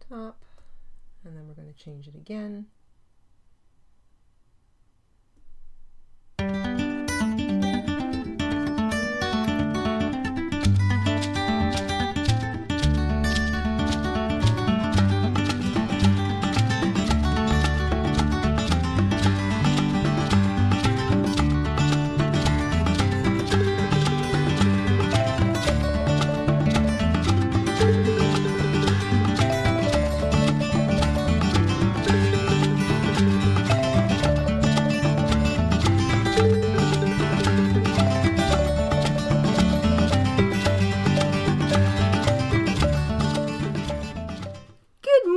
top, and then we're going to change it again.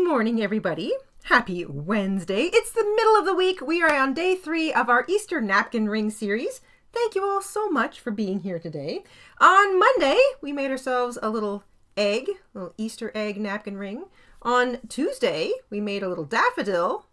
Morning, everybody. Happy Wednesday. It's the middle of the week. We are on day 3 of our Easter napkin ring series. Thank you all so much for being here today. On Monday, we made ourselves a little Easter egg napkin ring. On Tuesday, we made a little daffodil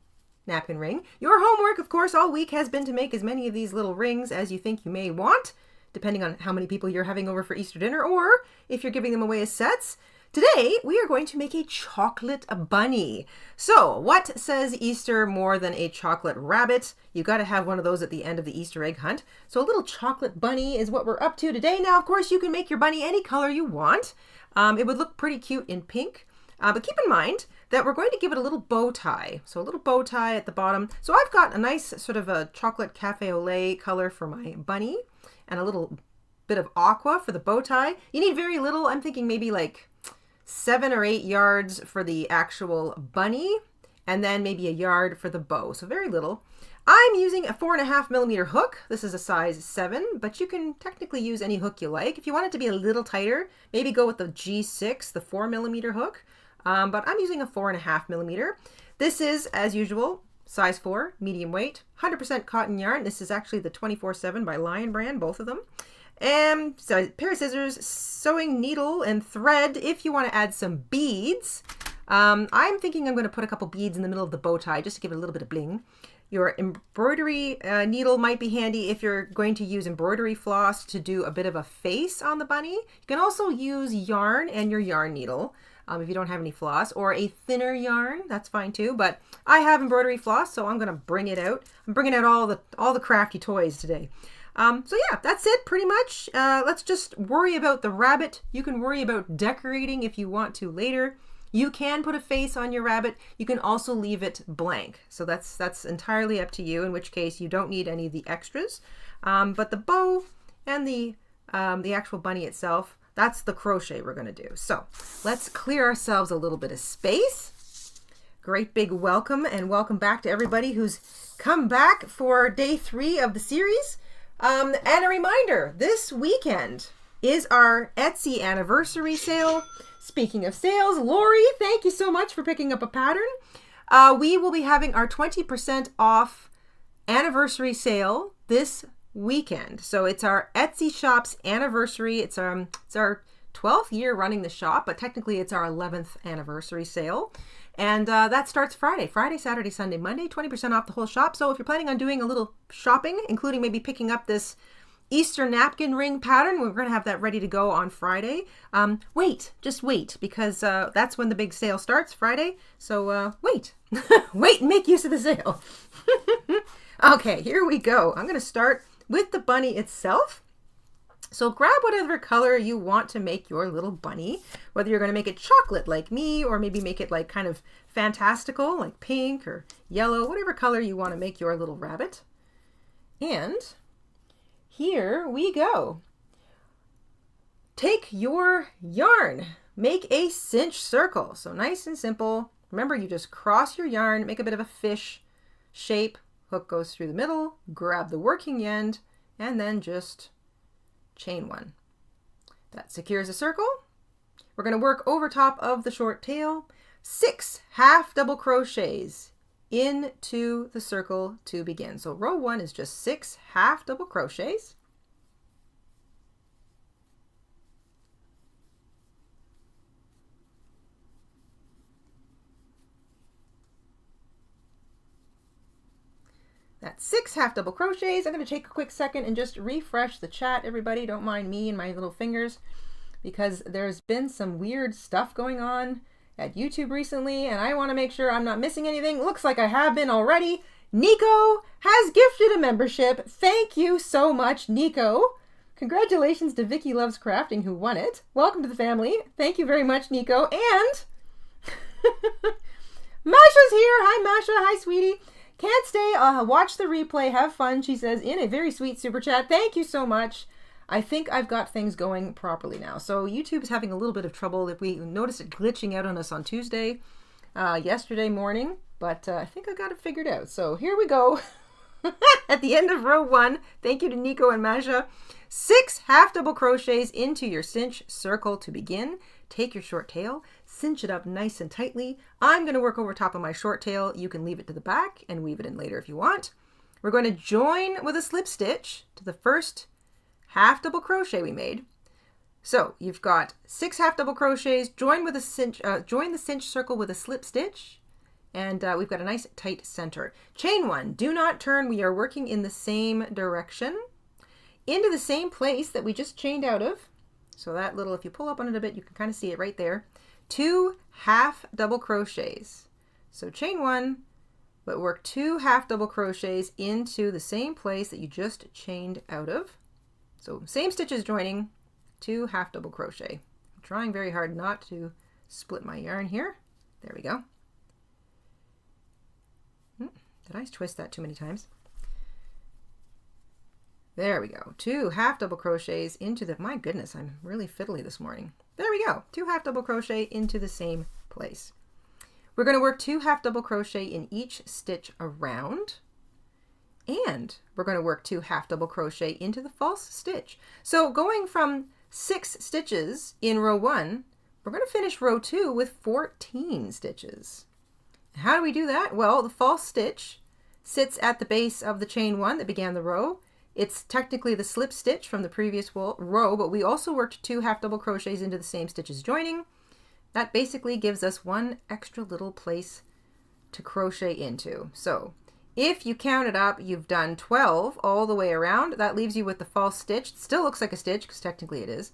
napkin ring. Your homework, of course, all week has been to make as many of these little rings as you think you may want, depending on how many people you're having over for Easter dinner, or if you're giving them away as sets. Today, we are going to make a chocolate bunny. So, what says Easter more than a chocolate rabbit? You got to have one of those at the end of the Easter egg hunt. So, a little chocolate bunny is what we're up to today. Now, of course, you can make your bunny any color you want. It would look pretty cute in pink. But keep in mind that we're going to give it a little bow tie. So, a little bow tie at the bottom. So, I've got a nice sort of a chocolate cafe au lait color for my bunny and a little bit of aqua for the bow tie. You need very little. I'm thinking maybe like 7 or 8 yards for the actual bunny, and then maybe a yard for the bow, so very little. I'm using a 4.5mm hook. This is a size 7, but you can technically use any hook you like. If you want it to be a little tighter, maybe go with the G6, the 4mm hook, but I'm using a 4.5mm. This is, as usual, size 4, medium weight, 100% cotton yarn. This is actually the 24/7 by Lion Brand, both of them. And so a pair of scissors, sewing needle and thread if you want to add some beads. I'm thinking I'm going to put a couple beads in the middle of the bow tie just to give it a little bit of bling. Your embroidery needle might be handy if you're going to use embroidery floss to do a bit of a face on the bunny. You can also use yarn and your yarn needle if you don't have any floss, or a thinner yarn, that's fine too. But I have embroidery floss, so I'm going to bring it out. I'm bringing out all the crafty toys today. So yeah, that's it pretty much. Let's just worry about the rabbit. You can worry about decorating if you want to later. You can put a face on your rabbit. You can also leave it blank. So that's entirely up to you, in which case you don't need any of the extras. But the bow and the actual bunny itself, that's the crochet we're going to do. So let's clear ourselves a little bit of space. Great big welcome, and welcome back to everybody who's come back for day 3 of the series. And a reminder, this weekend is our Etsy anniversary sale. Speaking of sales, Lori, thank you so much for picking up a pattern. We will be having our 20% off anniversary sale this weekend. So it's our Etsy shop's anniversary. It's our 12th year running the shop, but technically it's our 11th anniversary sale. And that starts Friday, Saturday, Sunday, Monday, 20% off the whole shop. So if you're planning on doing a little shopping, including maybe picking up this Easter napkin ring pattern, we're going to have that ready to go on Friday. Just wait, because that's when the big sale starts, Friday. So wait, wait and make use of the sale. Okay, here we go. I'm going to start with the bunny itself. So grab whatever color you want to make your little bunny, whether you're going to make it chocolate like me, or maybe make it like kind of fantastical like pink or yellow, whatever color you want to make your little rabbit. And here we go. Take your yarn, make a cinch circle. So nice and simple. Remember, you just cross your yarn, make a bit of a fish shape, hook goes through the middle, grab the working end, and then just chain 1. That secures a circle. We're going to work over top of the short tail, 6 half double crochets into the circle to begin. So row 1 is just 6 half double crochets. That's 6 half double crochets. I'm going to take a quick second and just refresh the chat, everybody. Don't mind me and my little fingers, because there's been some weird stuff going on, at YouTube recently, and I want to make sure I'm not missing anything. Looks like I have been already. Nico has gifted a membership. Thank you so much, Nico. Congratulations to Vicky Loves Crafting, who won it. Welcome to the family. Thank you very much, Nico. And Masha's here. Hi, Masha. Hi, sweetie. Can't stay. Watch the replay. Have fun, she says, in a very sweet super chat. Thank you so much. I think I've got things going properly now. So YouTube is having a little bit of trouble. If we noticed it glitching out on us on Tuesday, yesterday morning, but I think I got it figured out. So here we go. At the end of row 1, thank you to Nico and Masha. 6 half double crochets into your cinch circle to begin. Take your short tail, cinch it up nice and tightly. I'm going to work over top of my short tail. You can leave it to the back and weave it in later if you want. We're going to join with a slip stitch to the first half double crochet we made. So you've got 6 half double crochets, join with a cinch, join the cinch circle with a slip stitch, and we've got a nice tight center. Chain 1, do not turn. We are working in the same direction into the same place that we just chained out of. So that little, if you pull up on it a bit, you can kind of see it right there. 2 half double crochets. So chain 1, but work 2 half double crochets into the same place that you just chained out of. So same stitches joining, 2 half double crochet. I'm trying very hard not to split my yarn here. There we go. Did I twist that too many times? There we go. 2 half double crochets into the, my goodness, I'm really fiddly this morning. There we go. 2 half double crochet into the same place. We're going to work 2 half double crochet in each stitch around. And we're going to work 2 half double crochet into the false stitch. So going from 6 stitches in row 1, we're going to finish row 2 with 14 stitches. How do we do that? Well, the false stitch sits at the base of the chain 1 that began the row. It's technically the slip stitch from the previous row, but we also worked 2 half double crochets into the same stitches joining. That basically gives us one extra little place to crochet into. So if you count it up, you've done 12 all the way around. That leaves you with the false stitch. It still looks like a stitch because technically it is.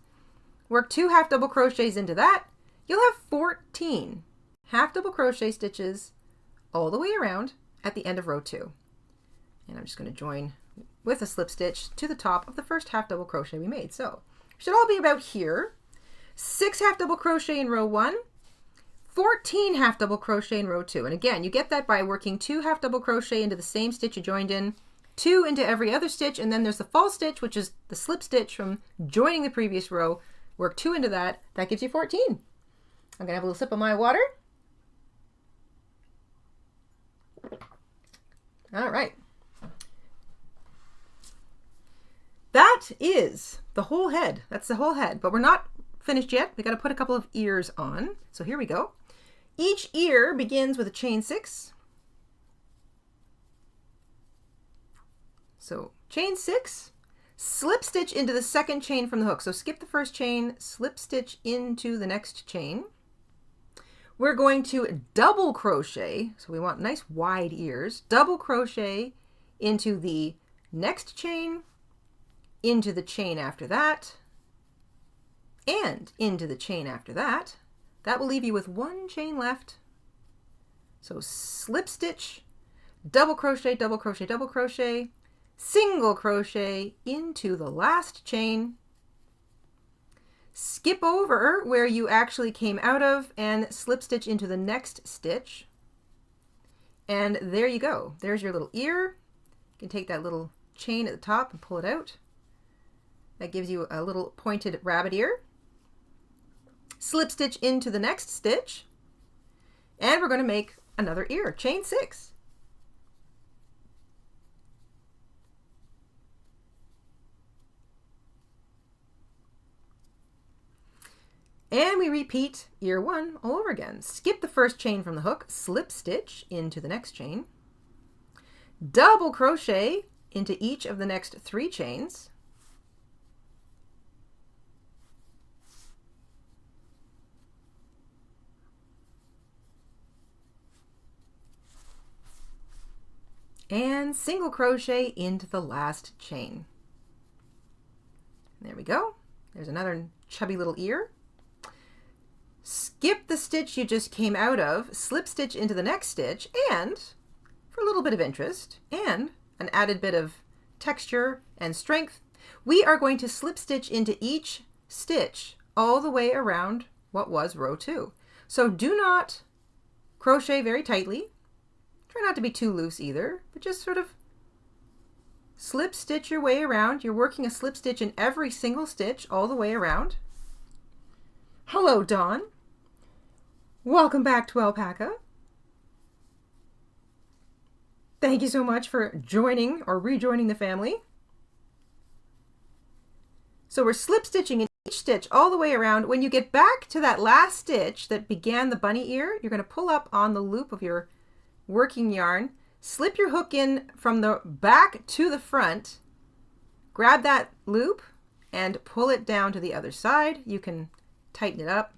Work 2 half double crochets into that. You'll have 14 half double crochet stitches all the way around at the end of row 2. And I'm just going to join with a slip stitch to the top of the first half double crochet we made. So it should all be about here. 6 half double crochet in row 1. 14 half double crochet in row 2. And again, you get that by working 2 half double crochet into the same stitch you joined in, 2 into every other stitch, and then there's the false stitch, which is the slip stitch from joining the previous row. Work 2 into that. That gives you 14. I'm going to have a little sip of my water. All right. That is the whole head. That's the whole head, but we're not finished yet. We got to put a couple of ears on. So here we go. Each ear begins with a chain 6. So chain 6, slip stitch into the second chain from the hook. So skip the first chain, slip stitch into the next chain. We're going to double crochet. So we want nice wide ears. Double crochet into the next chain, into the chain after that, and into the chain after that. That will leave you with 1 chain left. So slip stitch, double crochet, double crochet, double crochet, single crochet into the last chain, skip over where you actually came out of and slip stitch into the next stitch. And there you go. There's your little ear. You can take that little chain at the top and pull it out. That gives you a little pointed rabbit ear. Slip stitch into the next stitch, and we're going to make another ear, chain 6. And we repeat ear 1 all over again. Skip the first chain from the hook, slip stitch into the next chain, double crochet into each of the next 3 chains, and single crochet into the last chain. There we go. There's another chubby little ear. skip the stitch you just came out of, slip stitch into the next stitch, and for a little bit of interest and an added bit of texture and strength, we are going to slip stitch into each stitch all the way around what was row 2. So do not crochet very tightly. Try not to be too loose either, but just sort of slip stitch your way around. You're working a slip stitch in every single stitch all the way around. Hello, Dawn. Welcome back to Alpaca. Thank you so much for joining or rejoining the family. So we're slip stitching in each stitch all the way around. When you get back to that last stitch that began the bunny ear, you're going to pull up on the loop of your working yarn, slip your hook in from the back to the front, grab that loop and pull it down to the other side. You can tighten it up.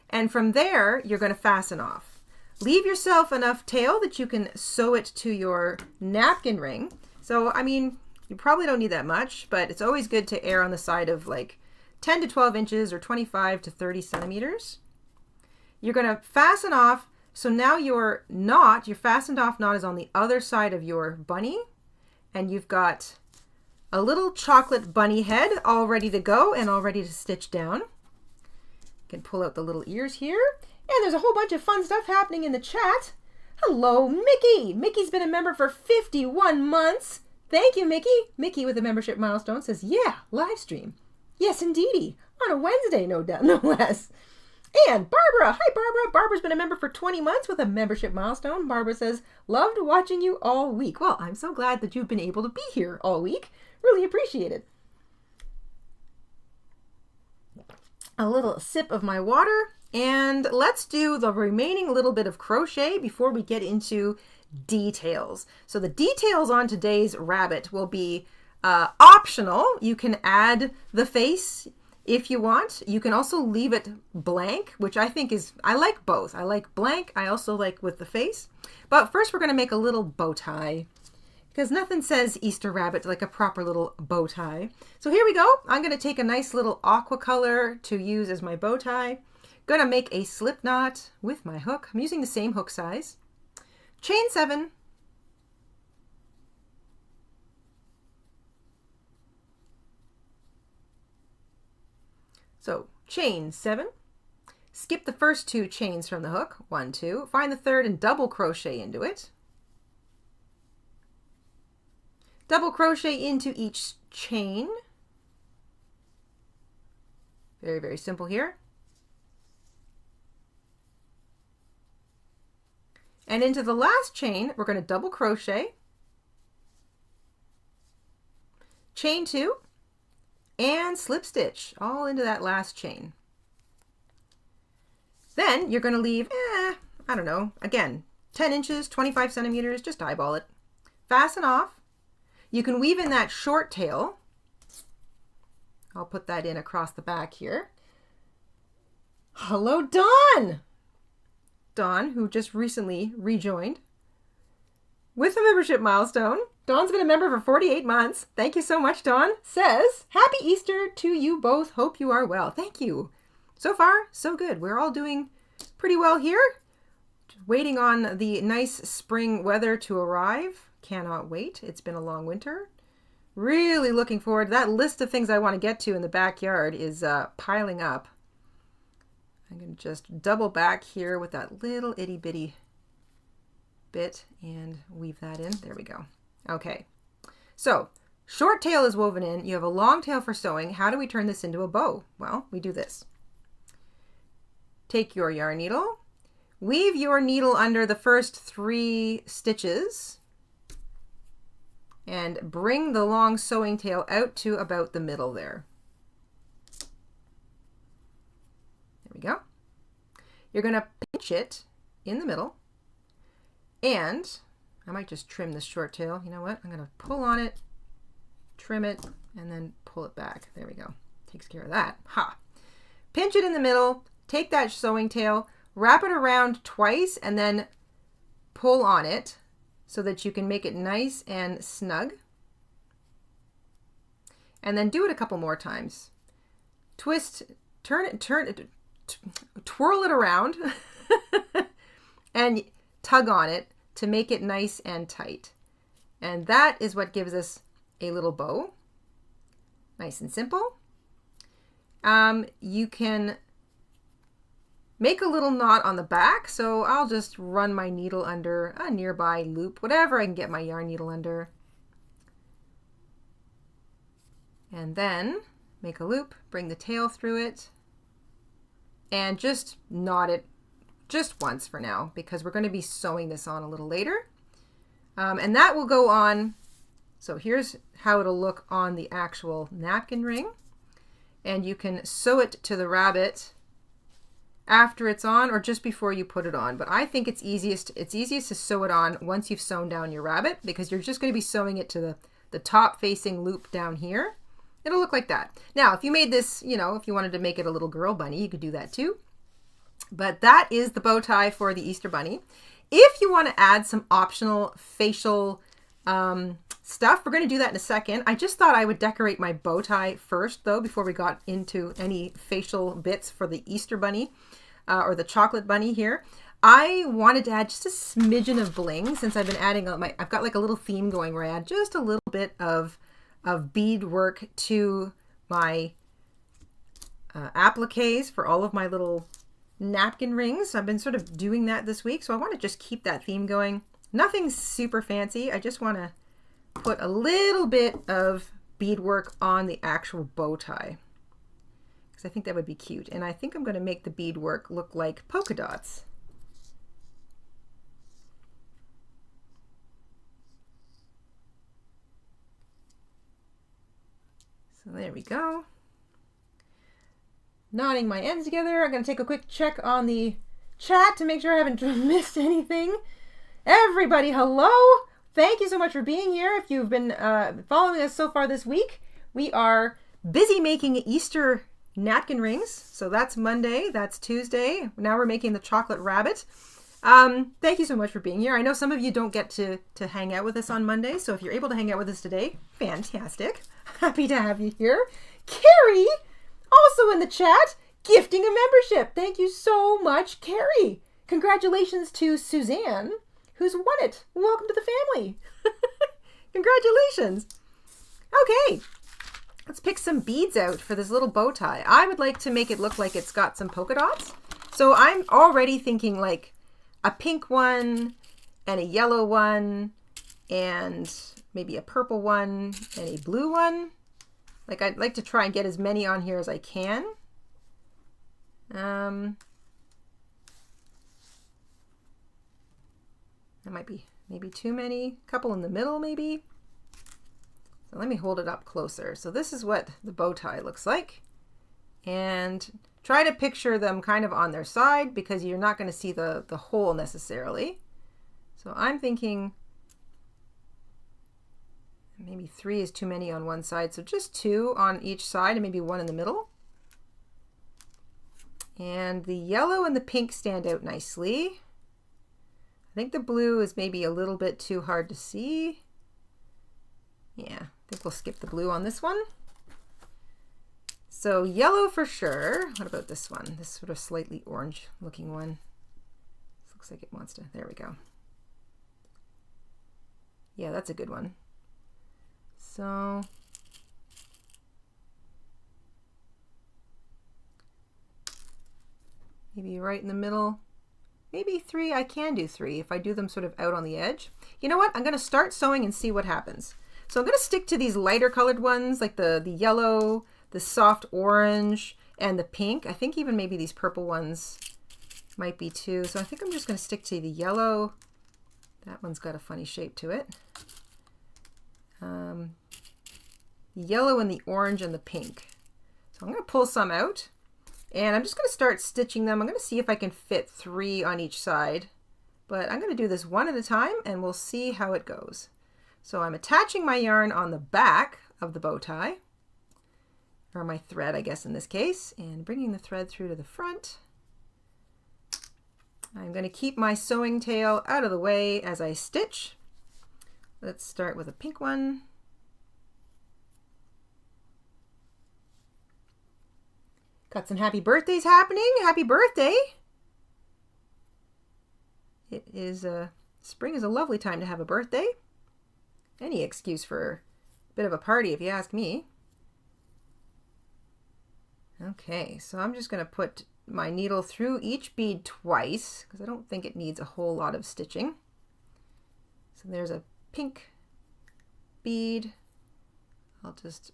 And from there, you're going to fasten off. Leave yourself enough tail that you can sew it to your napkin ring. So, I mean, you probably don't need that much, but it's always good to err on the side of like 10 to 12 inches or 25 to 30 centimeters. You're going to fasten off. So now your knot, your fastened off knot is on the other side of your bunny, and you've got a little chocolate bunny head all ready to go and all ready to stitch down. You can pull out the little ears here. And there's a whole bunch of fun stuff happening in the chat. Hello, Mickey. Mickey's been a member for 51 months. Thank you, Mickey. Mickey with a membership milestone says, yeah, live stream. Yes, indeedy. On a Wednesday, no doubt, no less. And Barbara. Hi, Barbara. Barbara's been a member for 20 months with a membership milestone. Barbara says, loved watching you all week. Well, I'm so glad that you've been able to be here all week. Really appreciate it. A little sip of my water. And let's do the remaining little bit of crochet before we get into details. So the details on today's rabbit will be optional. You can add the face if you want. You can also leave it blank, which I think is, I like both. I like blank. I also like with the face. But first we're going to make a little bow tie, because nothing says Easter rabbit like a proper little bow tie. So here we go. I'm going to take a nice little aqua color to use as my bow tie. Gonna make a slip knot with my hook. I'm using the same hook size. Chain 7. So chain 7. Skip the first 2 chains from the hook. 1, 2. Find the third and double crochet into it. Double crochet into each chain. Very, very simple here. And into the last chain, we're going to double crochet, chain 2, and slip stitch all into that last chain. Then you're going to leave, I don't know, again, 10 inches, 25 centimeters, just eyeball it. Fasten off. You can weave in that short tail. I'll put that in across the back here. Hello, Dawn! Dawn, who just recently rejoined with a membership milestone. Dawn's been a member for 48 months. Thank you so much, Dawn. Says, happy Easter to you both. Hope you are well. Thank you. So far, so good. We're all doing pretty well here. Waiting on the nice spring weather to arrive. Cannot wait. It's been a long winter. Really looking forward. That list of things I want to get to in the backyard is piling up. I'm going to just double back here with that little itty bitty bit and weave that in. There we go. Okay. So short tail is woven in. You have a long tail for sewing. How do we turn this into a bow? Well, we do this. Take your yarn needle, weave your needle under the first 3 stitches and bring the long sewing tail out to about the middle there. There we go. You're going to pinch it in the middle, and I might just trim this short tail. You know what? I'm going to pull on it, trim it, and then pull it back. There we go. Takes care of that. Ha! Pinch it in the middle, take that sewing tail, wrap it around twice, and then pull on it so that you can make it nice and snug. And then do it a couple more times. Twist, turn it, twirl it around and tug on it to make it nice and tight. And that is what gives us a little bow. Nice and simple. You can make a little knot on the back, so I'll just run my needle under a nearby loop, whatever I can get my yarn needle under. And then make a loop, bring the tail through it, and just knot it just once for now, because we're going to be sewing this on a little later. And that will go on. So here's how it'll look on the actual napkin ring. And you can sew it to the rabbit after it's on or just before you put it on. But I think it's easiest to sew it on once you've sewn down your rabbit, because you're just going to be sewing it to the top facing loop down here. It'll look like that. Now, if you made this, you know, if you wanted to make it a little girl bunny, you could do that too. But that is the bow tie for the Easter bunny. If you want to add some optional facial stuff, we're going to do that in a second. I just thought I would decorate my bow tie first, though, before we got into any facial bits for the Easter bunny or the chocolate bunny here. I wanted to add just a smidgen of bling, since I've been adding I've got like a little theme going where I add just a little bit of bead work to my appliques for all of my little napkin rings. I've been sort of doing that this week, so I want to just keep that theme going. Nothing super fancy. I just want to put a little bit of beadwork on the actual bow tie, because I think that would be cute. And I think I'm going to make the beadwork look like polka dots. So there we go. Knotting my ends together. I'm going to take a quick check on the chat to make sure I haven't missed anything. Everybody, hello! Thank you so much for being here. If you've been following us so far this week, we are busy making Easter napkin rings. So that's Monday, that's Tuesday. Now we're making the chocolate rabbit. Thank you so much for being here. I know some of you don't get to hang out with us on Monday, so if you're able to hang out with us today, fantastic. Happy to have you here. Carrie, also in the chat, gifting a membership. Thank you so much, Carrie. Congratulations to Suzanne, who's won it. Welcome to the family. Congratulations. Okay, let's pick some beads out for this little bow tie. I would like to make it look like it's got some polka dots. So I'm already thinking like a pink one and a yellow one and maybe a purple one and a blue one. Like, I'd like to try and get as many on here as I can. That might be maybe too many. A couple in the middle maybe. So let me hold it up closer. So this is what the bow tie looks like. And try to picture them kind of on their side, because you're not going to see the hole necessarily. So I'm thinking maybe 3 is too many on one side, so just 2 on each side and maybe 1 in the middle. And the yellow and the pink stand out nicely. I think the blue is maybe a little bit too hard to see. Yeah, I think we'll skip the blue on this one. So yellow for sure. What about this one? This sort of slightly orange looking one. This looks like it wants to, there we go. Yeah, that's a good one. So maybe right in the middle, maybe 3. I can do 3 if I do them sort of out on the edge. You know what? I'm going to start sewing and see what happens. So I'm going to stick to these lighter colored ones, like the yellow, the soft orange, and the pink. I think even maybe these purple ones might be too. So I think I'm just going to stick to the yellow. That one's got a funny shape to it. Yellow and the orange and the pink. So I'm going to pull some out and I'm just going to start stitching them. I'm going to see if I can fit 3 on each side, but I'm going to do this one at a time and we'll see how it goes. So I'm attaching my yarn on the back of the bow tie, or my thread, I guess in this case, and bringing the thread through to the front. I'm going to keep my sewing tail out of the way as I stitch. Let's start with a pink one. Got some happy birthdays happening. Happy birthday. It is spring is a lovely time to have a birthday. Any excuse for a bit of a party if you ask me. Okay, so I'm just going to put my needle through each bead twice because I don't think it needs a whole lot of stitching. So there's a pink bead. I'll just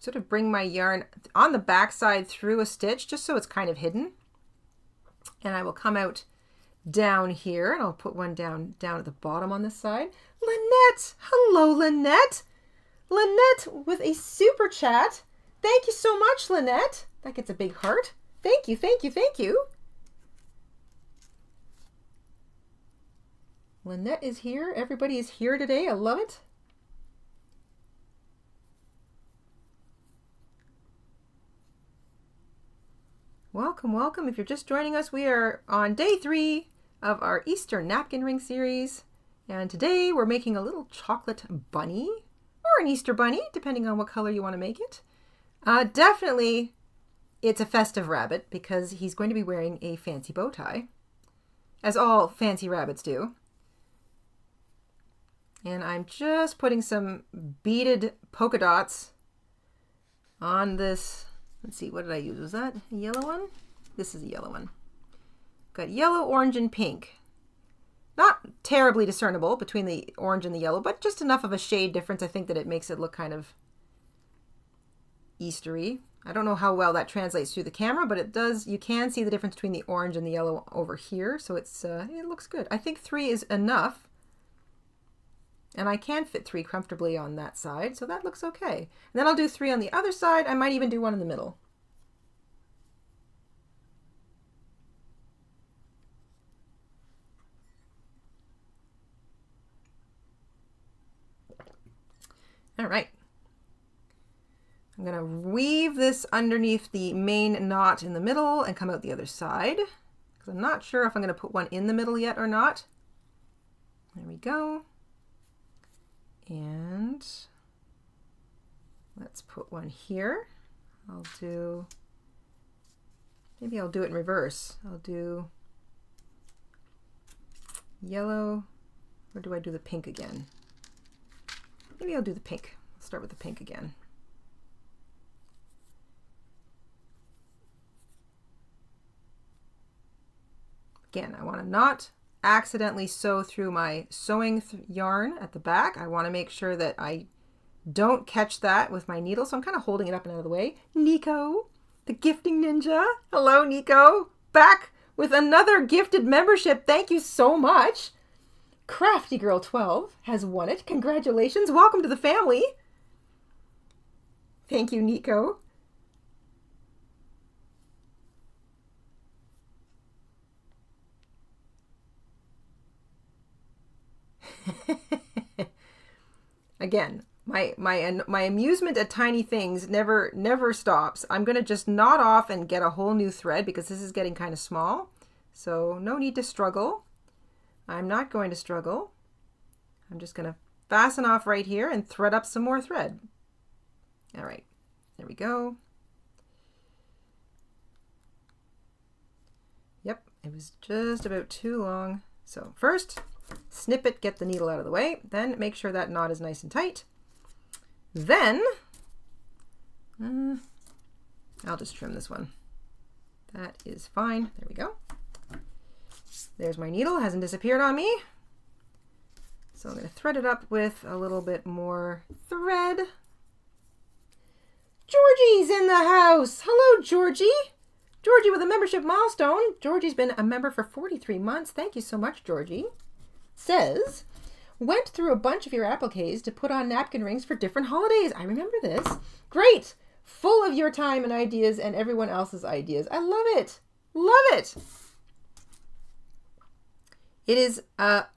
sort of bring my yarn on the back side through a stitch just so it's kind of hidden. And I will come out down here and I'll put one down at the bottom on this side. Lynette! Hello, Lynette! Lynette with a super chat. Thank you so much, Lynette. That gets a big heart. Thank you, thank you, thank you. Lynette is here. Everybody is here today. I love it. Welcome, welcome. If you're just joining us, we are on day 3 of our Easter napkin ring series. And today we're making a little chocolate bunny or an Easter bunny, depending on what color you want to make it. Definitely it's a festive rabbit because he's going to be wearing a fancy bow tie, as all fancy rabbits do. And I'm just putting some beaded polka dots on this. Let's see, what did I use? Was that a yellow one? This is a yellow one. Got yellow, orange, and pink. Not terribly discernible between the orange and the yellow, but just enough of a shade difference, I think, that it makes it look kind of Eastery. I don't know how well that translates through the camera, but it does. You can see the difference between the orange and the yellow over here, so it looks good. I think 3 is enough, and I can fit 3 comfortably on that side, so that looks okay. And then I'll do 3 on the other side. I might even do 1 in the middle. All right. I'm going to weave this underneath the main knot in the middle and come out the other side because I'm not sure if I'm going to put one in the middle yet or not. There we go. And let's put one here. Maybe I'll do it in reverse. I'll do yellow, or do I do the pink again? Maybe I'll do the pink. Let's start with the pink again. Again, I want to not accidentally sew through my sewing yarn at the back. I want to make sure that I don't catch that with my needle, so I'm kind of holding it up and out of the way. Nico, the gifting ninja. Hello, Nico. Back with another gifted membership. Thank you so much. Crafty Girl 12 has won it. Congratulations. Welcome to the family. Thank you, Nico. Again, my amusement at tiny things never stops. I'm going to just knot off and get a whole new thread because this is getting kind of small. So no need to struggle. I'm not going to struggle. I'm just going to fasten off right here and thread up some more thread. All right, there we go. Yep, it was just about too long. So first, snip it, get the needle out of the way, then make sure that knot is nice and tight. Then, I'll just trim this one. That is fine. There we go. There's my needle, hasn't disappeared on me. So I'm going to thread it up with a little bit more thread. Georgie's in the house. Hello, Georgie. Georgie with a membership milestone. Georgie's been a member for 43 months. Thank you so much, Georgie. Says, went through a bunch of your appliques to put on napkin rings for different holidays. I remember this. Great. Full of your time and ideas and everyone else's ideas. I love it. Love it. It is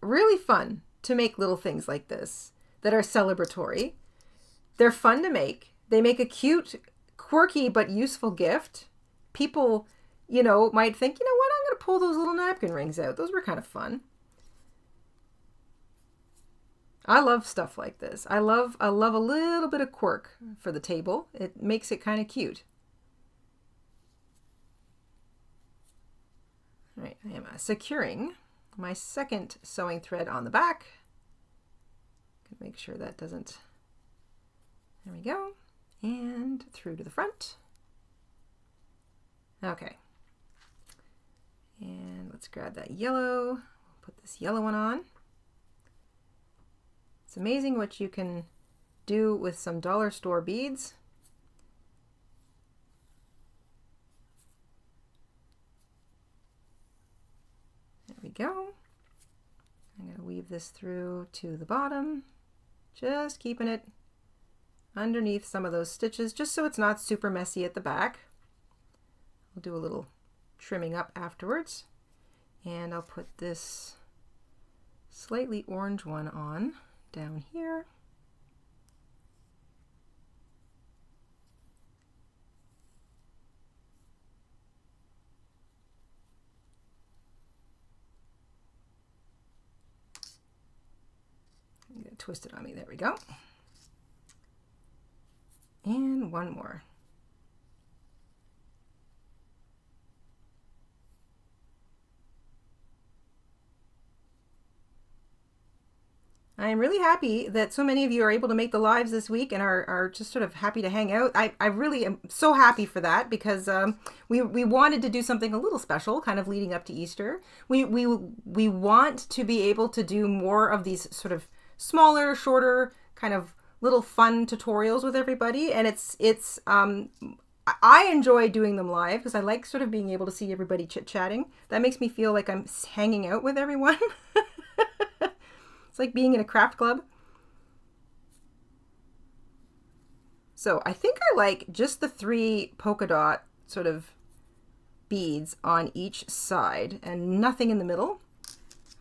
really fun to make little things like this that are celebratory. They're fun to make. They make a cute, quirky, but useful gift. People, might think, you know what, I'm going to pull those little napkin rings out. Those were kind of fun. I love stuff like this. I love a little bit of quirk for the table. It makes it kind of cute. All right, I am securing my second sewing thread on the back. Make sure that doesn't, there we go, and through to the front. Okay, and let's grab that yellow, put this yellow one on. It's amazing what you can do with some dollar store beads. There we go. I'm going to weave this through to the bottom, just keeping it underneath some of those stitches, just so it's not super messy at the back. I'll do a little trimming up afterwards, and I'll put this slightly orange one on down here. I'm going to twist it on me. There we go. And one more. I am really happy that so many of you are able to make the lives this week and are just sort of happy to hang out. I really am so happy for that, because we wanted to do something a little special kind of leading up to Easter. We want to be able to do more of these sort of smaller, shorter, kind of little fun tutorials with everybody, and I enjoy doing them live because I like sort of being able to see everybody chit-chatting. That makes me feel like I'm hanging out with everyone. It's like being in a craft club. So I think I like just the 3 polka dot sort of beads on each side and nothing in the middle.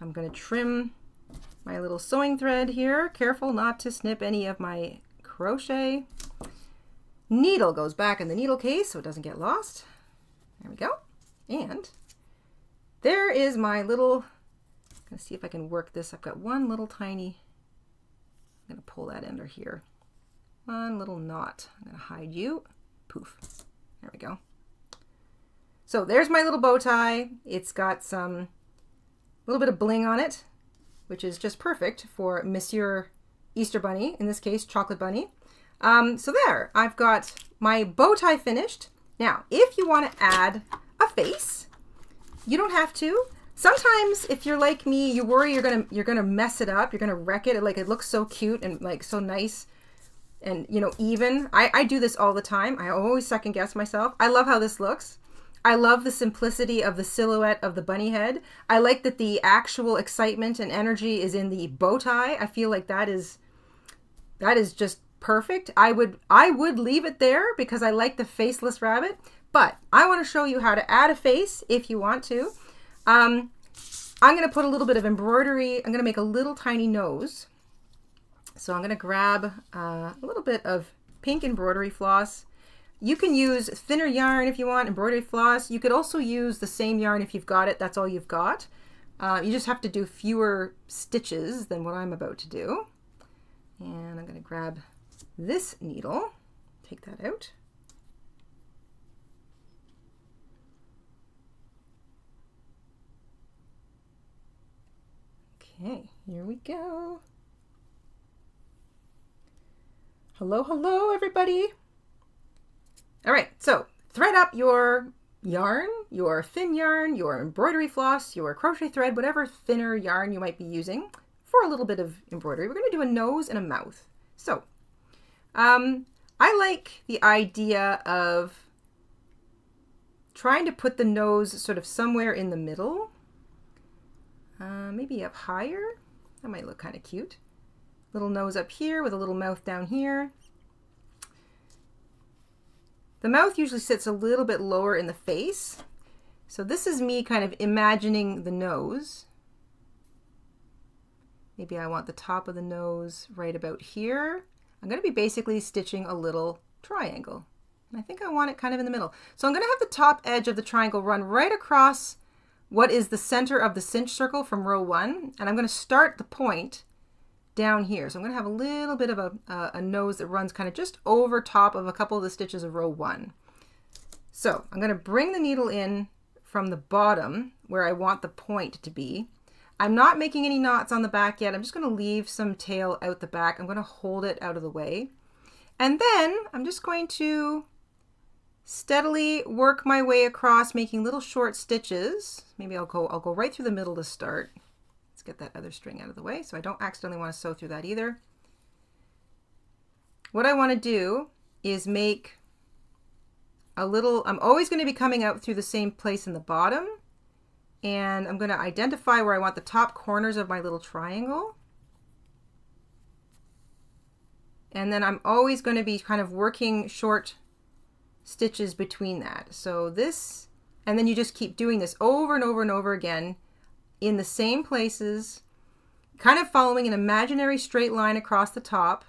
I'm going to trim my little sewing thread here. Careful not to snip any of my crochet. Needle goes back in the needle case so it doesn't get lost. There we go. And there is my little, I'm going to see if I can work this. I've got one little tiny, I'm going to pull that under here. One little knot. I'm going to hide you. Poof. There we go. So there's my little bow tie. It's got some little bit of bling on it, which is just perfect for Monsieur Easter Bunny, in this case, Chocolate Bunny. So there, I've got my bow tie finished. Now, if you want to add a face, you don't have to. Sometimes, if you're like me, you worry you're gonna mess it up. You're gonna wreck it. Like, it looks so cute and like so nice and, you know, even. I do this all the time. I always second guess myself. I love how this looks. I love the simplicity of the silhouette of the bunny head. I like that the actual excitement and energy is in the bow tie. I feel like that is just perfect. I would leave it there because I like the faceless rabbit, but I want to show you how to add a face if you want to. I'm going to put a little bit of embroidery. I'm going to make a little tiny nose. So I'm going to grab a little bit of pink embroidery floss. You can use thinner yarn if you want, embroidery floss. You could also use the same yarn if you've got it. That's all you've got. You just have to do fewer stitches than what I'm about to do. And I'm going to grab this needle, take that out. Okay, here we go. Hello, hello, everybody. All right, so thread up your yarn, your thin yarn, your embroidery floss, your crochet thread, whatever thinner yarn you might be using for a little bit of embroidery. We're going to do a nose and a mouth. So I like the idea of trying to put the nose sort of somewhere in the middle. Maybe up higher. That might look kind of cute. Little nose up here with a little mouth down here. The mouth usually sits a little bit lower in the face. So this is me kind of imagining the nose. Maybe I want the top of the nose right about here. I'm going to be basically stitching a little triangle. And I think I want it kind of in the middle. So I'm going to have the top edge of the triangle run right across what is the center of the cinch circle from row 1. And I'm going to start the point down here. So I'm going to have a little bit of a nose that runs kind of just over top of a couple of the stitches of row 1. So I'm going to bring the needle in from the bottom where I want the point to be. I'm not making any knots on the back yet. I'm just going to leave some tail out the back. I'm going to hold it out of the way. And then I'm just going to steadily work my way across, making little short stitches. Maybe I'll go right through the middle to start. Let's get that other string out of the way so I don't accidentally want to sew through that either. What I want to do is make a little, I'm always going to be coming out through the same place in the bottom, and I'm going to identify where I want the top corners of my little triangle. And then I'm always going to be kind of working short stitches between that. So this, and then you just keep doing this over and over and over again in the same places, kind of following an imaginary straight line across the top.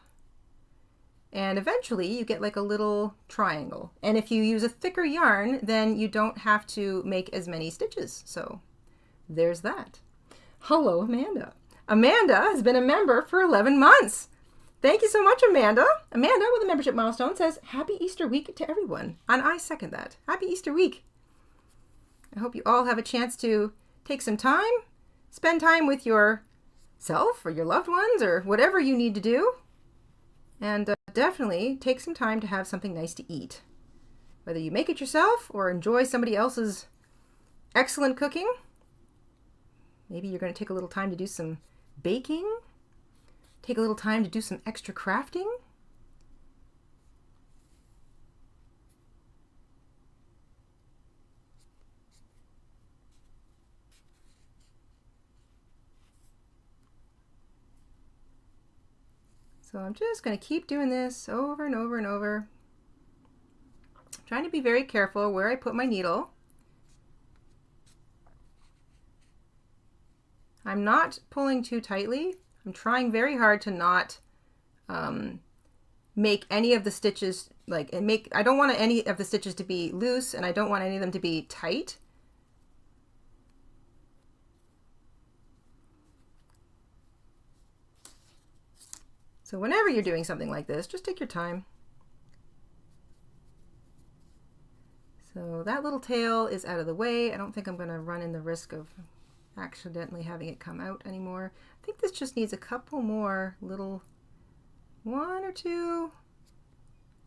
And eventually you get like a little triangle. And if you use a thicker yarn, then you don't have to make as many stitches. So there's that. Hello, Amanda. Amanda has been a member for 11 months. Thank you so much, Amanda. Amanda with a membership milestone says, Happy Easter week to everyone. And I second that. Happy Easter week. I hope you all have a chance to take some time, spend time with yourself or your loved ones or whatever you need to do. And definitely take some time to have something nice to eat. Whether you make it yourself or enjoy somebody else's excellent cooking. Maybe you're going to take a little time to do some baking. Take a little time to do some extra crafting. So I'm just going to keep doing this over and over and over. Trying to be very careful where I put my needle. I'm not pulling too tightly. I'm trying very hard to not make any of the stitches I don't want any of the stitches to be loose, and I don't want any of them to be tight. So whenever you're doing something like this, just take your time. So that little tail is out of the way. I don't think I'm going to run in the risk of accidentally having it come out anymore. I think this just needs a couple more little, 1 or 2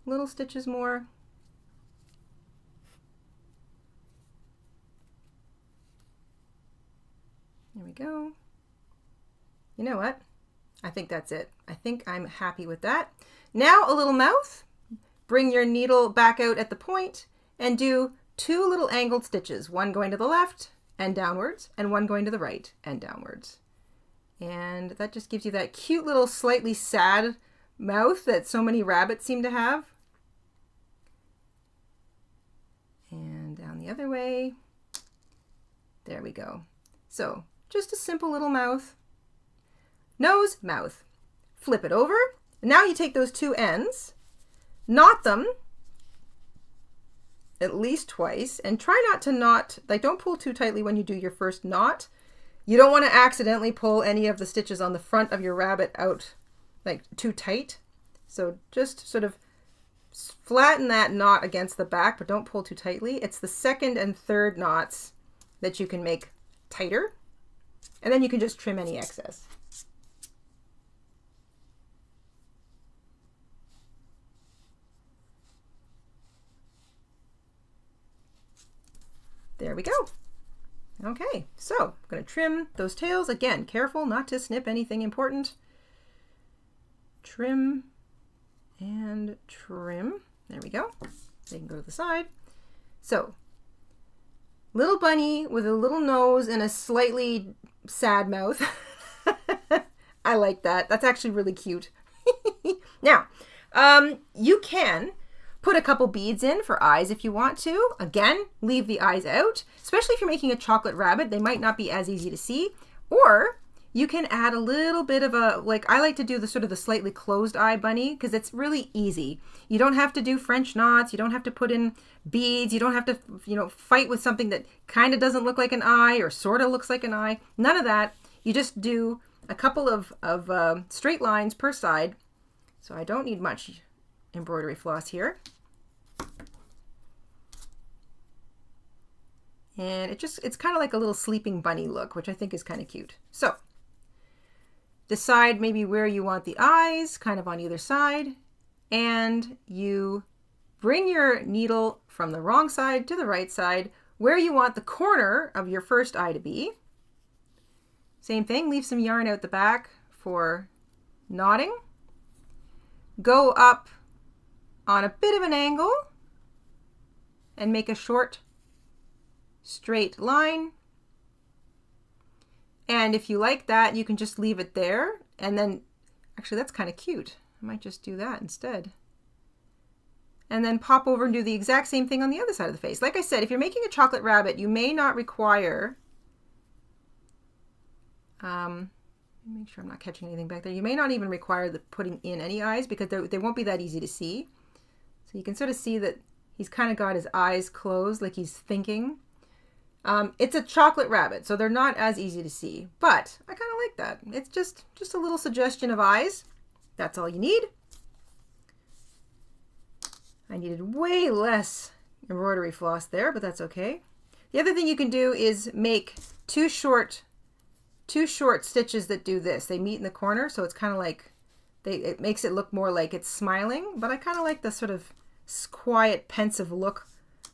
little stitches more. There we go. You know what? I think that's it. I think I'm happy with that. Now a little mouth. Bring your needle back out at the point and do 2 little angled stitches, one going to the left and downwards, and one going to the right and downwards. And that just gives you that cute little slightly sad mouth that so many rabbits seem to have. And down the other way. There we go. So just a simple little mouth. Nose, mouth. Flip it over. Now you take those 2 ends, knot them at least twice, and try not to knot, like don't pull too tightly when you do your first knot. You don't want to accidentally pull any of the stitches on the front of your rabbit out like too tight. So just sort of flatten that knot against the back, but don't pull too tightly. It's the 2nd and 3rd knots that you can make tighter, and then you can just trim any excess. There we go. Okay, so I'm going to trim those tails. Again, careful not to snip anything important. Trim and trim. There we go. They can go to the side. So, little bunny with a little nose and a slightly sad mouth. I like that. That's actually really cute. Now, you can put a couple beads in for eyes if you want to. Again, leave the eyes out, especially if you're making a chocolate rabbit. They might not be as easy to see. Or you can add a little bit of a, like I like to do the sort of the slightly closed eye bunny because it's really easy. You don't have to do French knots. You don't have to put in beads. You don't have to, fight with something that kind of doesn't look like an eye or sort of looks like an eye. None of that. You just do a couple of straight lines per side. So I don't need much embroidery floss here. And it's kind of like a little sleeping bunny look, which I think is kind of cute. So decide maybe where you want the eyes, kind of on either side, and you bring your needle from the wrong side to the right side where you want the corner of your first eye to be. Same thing, leave some yarn out the back for knotting. Go up on a bit of an angle and make a short straight line. And if you like that, you can just leave it there. And then, actually that's kind of cute. I might just do that instead. And then pop over and do the exact same thing on the other side of the face. Like I said, if you're making a chocolate rabbit, you may not require, make sure I'm not catching anything back there. You may not even require the putting in any eyes because they won't be that easy to see. So you can sort of see that he's kind of got his eyes closed, like he's thinking. It's a chocolate rabbit, so they're not as easy to see, but I kind of like that. It's just a little suggestion of eyes. That's all you need. I needed way less embroidery floss there, but that's okay. The other thing you can do is make two short stitches that do this. They meet in the corner, so it's kind of like, it makes it look more like it's smiling, but I kind of like the sort of quiet, pensive look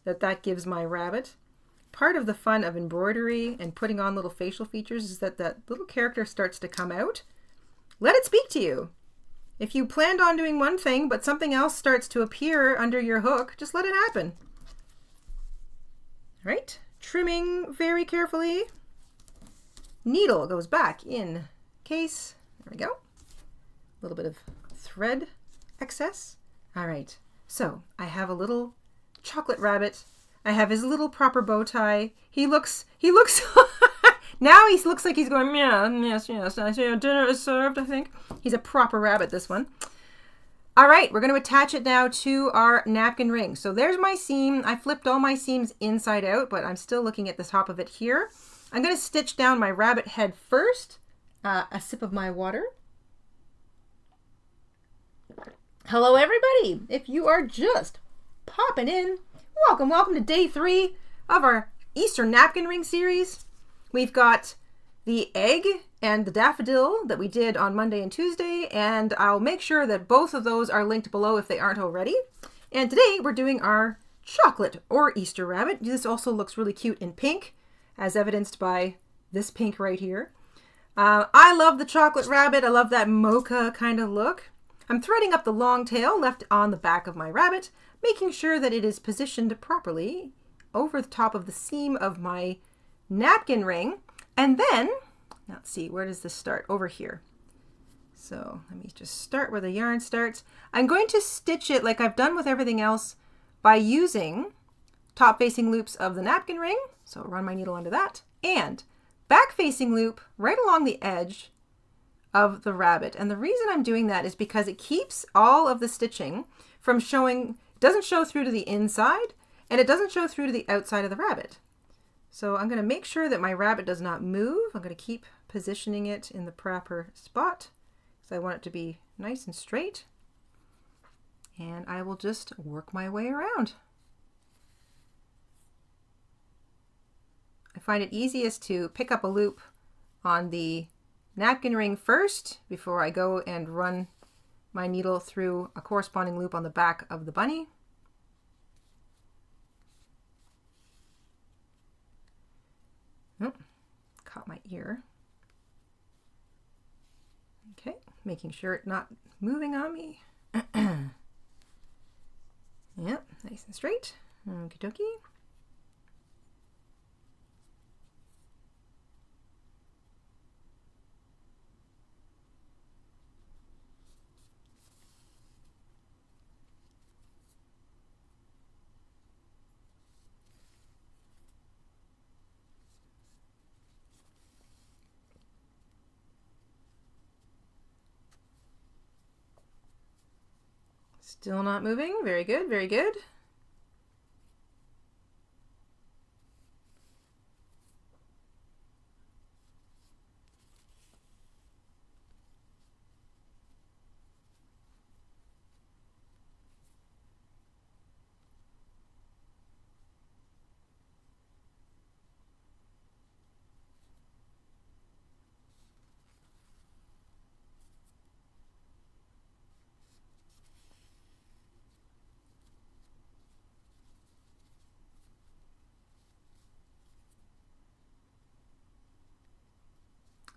that gives my rabbit. Part of the fun of embroidery and putting on little facial features is that little character starts to come out. Let it speak to you. If you planned on doing one thing, but something else starts to appear under your hook, just let it happen. All right, trimming very carefully. Needle goes back in case. There we go. A little bit of thread excess. All right, so I have a little chocolate rabbit. I have his little proper bow tie. He looks now he looks like he's going, yeah, yes, I see dinner is served, I think. He's a proper rabbit, this one. All right, we're going to attach it now to our napkin ring. So there's my seam. I flipped all my seams inside out, but I'm still looking at the top of it here. I'm going to stitch down my rabbit head first. A sip of my water. Hello, everybody. If you are just popping in, welcome to day 3 of our Easter napkin ring series. We've got the egg and the daffodil that we did on Monday and Tuesday, and I'll make sure that both of those are linked below if they aren't already. And today we're doing our chocolate or Easter rabbit. This also looks really cute in pink, as evidenced by this pink right here. I love the chocolate rabbit. I love that mocha kind of look. I'm threading up the long tail left on the back of my rabbit, making sure that it is positioned properly over the top of the seam of my napkin ring. And then, let's see, where does this start? Over here. So let me just start where the yarn starts. I'm going to stitch it like I've done with everything else by using top facing loops of the napkin ring. So run my needle under that, and back facing loop right along the edge of the rabbit. And the reason I'm doing that is because it keeps all of the stitching from showing, doesn't show through to the inside, and it doesn't show through to the outside of the rabbit. So I'm going to make sure that my rabbit does not move. I'm going to keep positioning it in the proper spot because I want it to be nice and straight. And I will just work my way around. I find it easiest to pick up a loop on the napkin ring first before I go and run my needle through a corresponding loop on the back of the bunny. Oh, caught my ear. Okay, making sure it's not moving on me. Yep, nice and straight. Okie dokie. Still not moving. Very good, very good.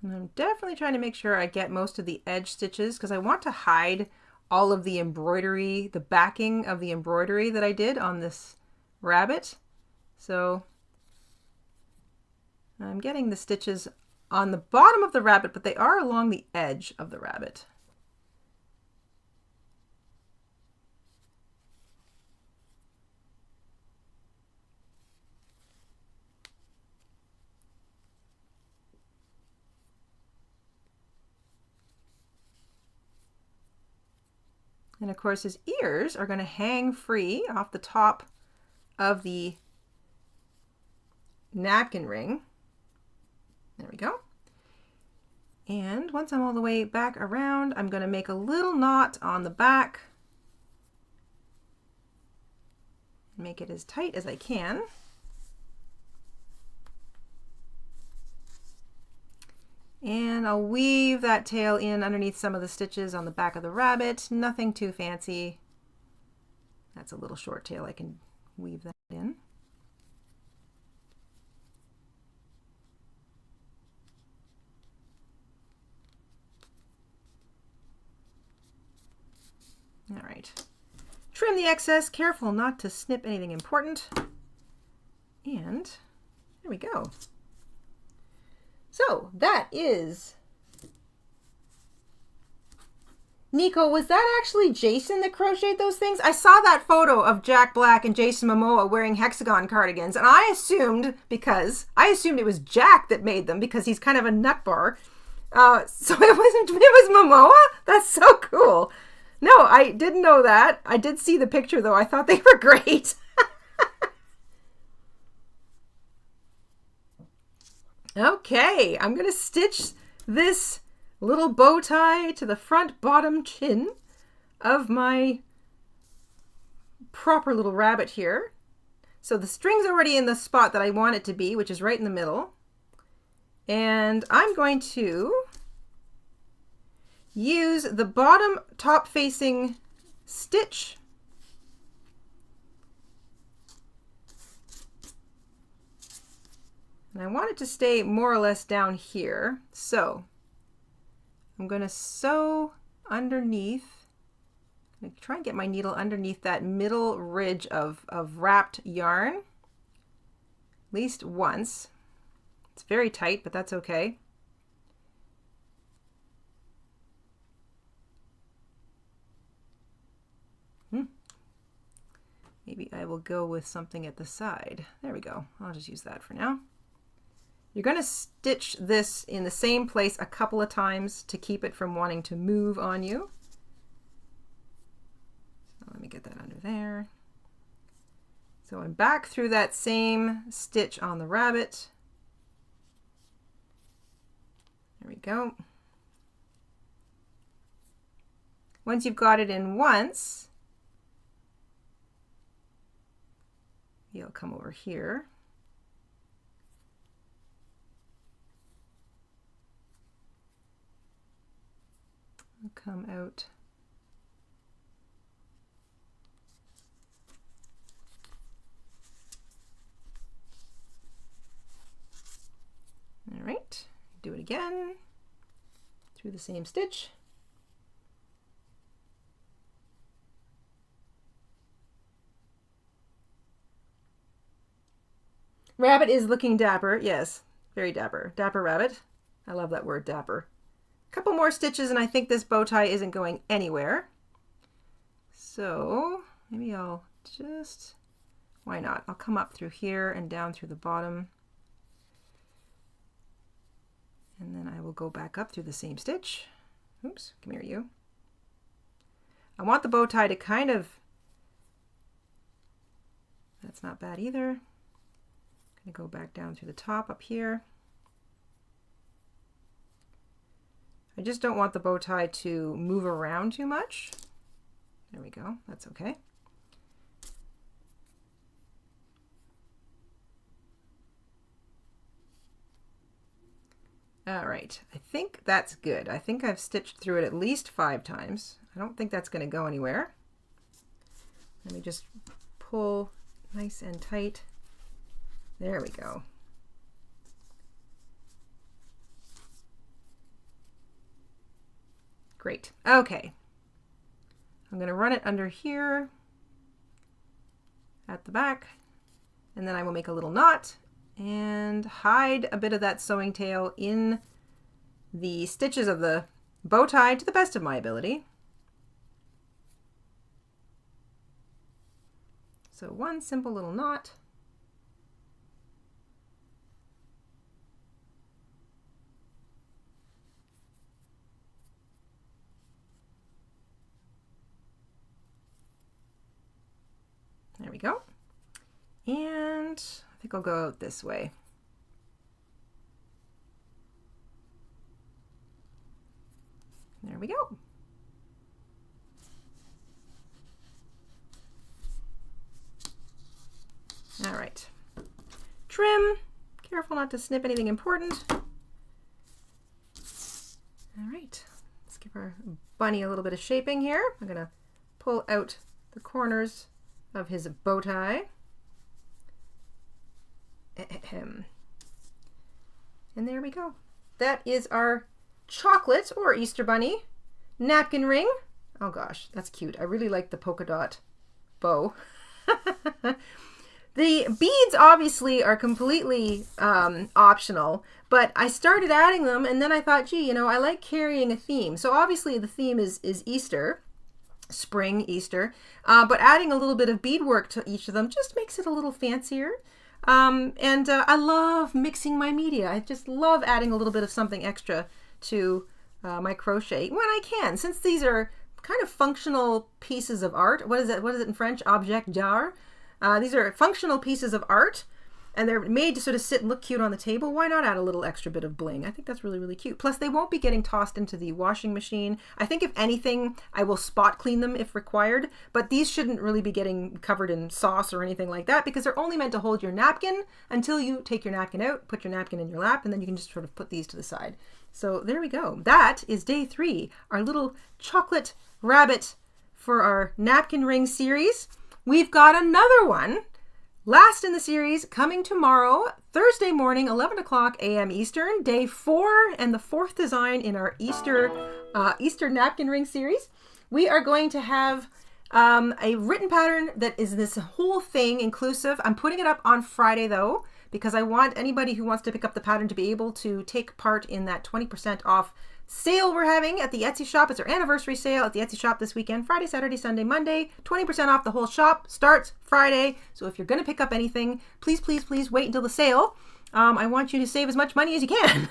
And I'm definitely trying to make sure I get most of the edge stitches because I want to hide all of the embroidery, the backing of the embroidery that I did on this rabbit. So I'm getting the stitches on the bottom of the rabbit, but they are along the edge of the rabbit. And of course his ears are going to hang free off the top of the napkin ring. There we go. And once I'm all the way back around, I'm going to make a little knot on the back. Make it as tight as I can. And I'll weave that tail in underneath some of the stitches on the back of the rabbit. Nothing too fancy. That's a little short tail. I can weave that in. All right. Trim the excess, careful not to snip anything important. And there we go. So that is... Nico, was that actually Jason that crocheted those things? I saw that photo of Jack Black and Jason Momoa wearing hexagon cardigans, and I assumed it was Jack that made them because he's kind of a nut bar. So it was Momoa? That's so cool. No, I didn't know that. I did see the picture though. I thought they were great. Okay, I'm going to stitch this little bow tie to the front bottom chin of my proper little rabbit here. So the string's already in the spot that I want it to be, which is right in the middle. And I'm going to use the bottom top facing stitch and I want it to stay more or less down here. So I'm going to sew underneath. I'm going to try and get my needle underneath that middle ridge of wrapped yarn at least once. It's very tight, but that's okay. Maybe I will go with something at the side. There we go. I'll just use that for now. You're going to stitch this in the same place a couple of times to keep it from wanting to move on you. So let me get that under there. So I'm back through that same stitch on the rabbit. There we go. Once you've got it in once, you'll come over here. I'll come out. All right, do it again through the same stitch. Rabbit is looking dapper. Yes, very dapper. Dapper rabbit. I love that word, dapper. A couple more stitches and I think this bow tie isn't going anywhere. So maybe I'll just, why not? I'll come up through here and down through the bottom. And then I will go back up through the same stitch. Oops, come here you. I want the bow tie to kind of, that's not bad either. I'm going to go back down through the top up here. I just don't want the bow tie to move around too much. There we go, that's okay. All right, I think that's good. I think I've stitched through it at least 5 times. I don't think that's going to go anywhere. Let me just pull nice and tight. There we go. Great. Okay. I'm going to run it under here at the back, and then I will make a little knot and hide a bit of that sewing tail in the stitches of the bow tie to the best of my ability. So one simple little knot. There we go. And I think I'll go out this way. There we go. All right. Trim. Careful not to snip anything important. All right. Let's give our bunny a little bit of shaping here. I'm going to pull out the corners of his bow tie. And there we go. That is our chocolate or Easter bunny napkin ring. Oh gosh, that's cute. I really like the polka dot bow. The beads obviously are completely optional, but I started adding them and then I thought, gee, you know, I like carrying a theme. So obviously the theme is Easter, spring, Easter, but adding a little bit of beadwork to each of them just makes it a little fancier. I love mixing my media. I just love adding a little bit of something extra to my crochet when I can. Since these are kind of functional pieces of art, what is it in French? Objet d'art. These are functional pieces of art, and they're made to sort of sit and look cute on the table. Why not add a little extra bit of bling? I think that's really, really cute. Plus, they won't be getting tossed into the washing machine. I think if anything, I will spot clean them if required, but these shouldn't really be getting covered in sauce or anything like that because they're only meant to hold your napkin until you take your napkin out, put your napkin in your lap, and then you can just sort of put these to the side. So there we go. That is day 3, our little chocolate rabbit for our napkin ring series. We've got another one, last in the series, coming tomorrow, Thursday morning, 11 o'clock a.m. Eastern, day 4 and the 4th design in our Easter napkin ring series. We are going to have a written pattern that is this whole thing inclusive. I'm putting it up on Friday though, because I want anybody who wants to pick up the pattern to be able to take part in that 20% off sale we're having at the Etsy shop. It's our anniversary sale at the Etsy shop this weekend, Friday, Saturday, Sunday, Monday. 20% off the whole shop starts Friday. So if you're going to pick up anything, please, please, please wait until the sale. I want you to save as much money as you can.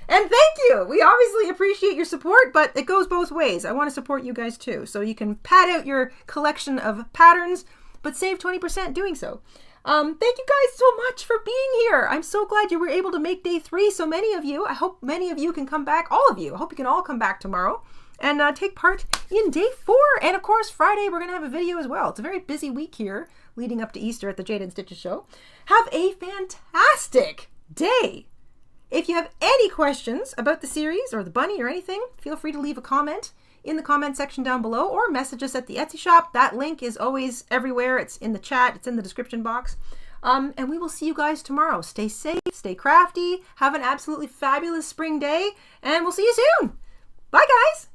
And thank you. We obviously appreciate your support, but it goes both ways. I want to support you guys too. So you can pad out your collection of patterns, but save 20% doing so. Thank you guys so much for being here. I'm so glad you were able to make day 3. So many of you, I hope many of you can come back, all of you. I hope you can all come back tomorrow and take part in day 4. And of course, Friday, we're going to have a video as well. It's a very busy week here leading up to Easter at the Jayda InStitches show. Have a fantastic day. If you have any questions about the series or the bunny or anything, feel free to leave a comment in the comment section down below or message us at the Etsy shop. That link is always everywhere. It's in the chat. It's in the description box. And we will see you guys tomorrow. Stay safe, stay crafty, have an absolutely fabulous spring day, and we'll see you soon. Bye, guys.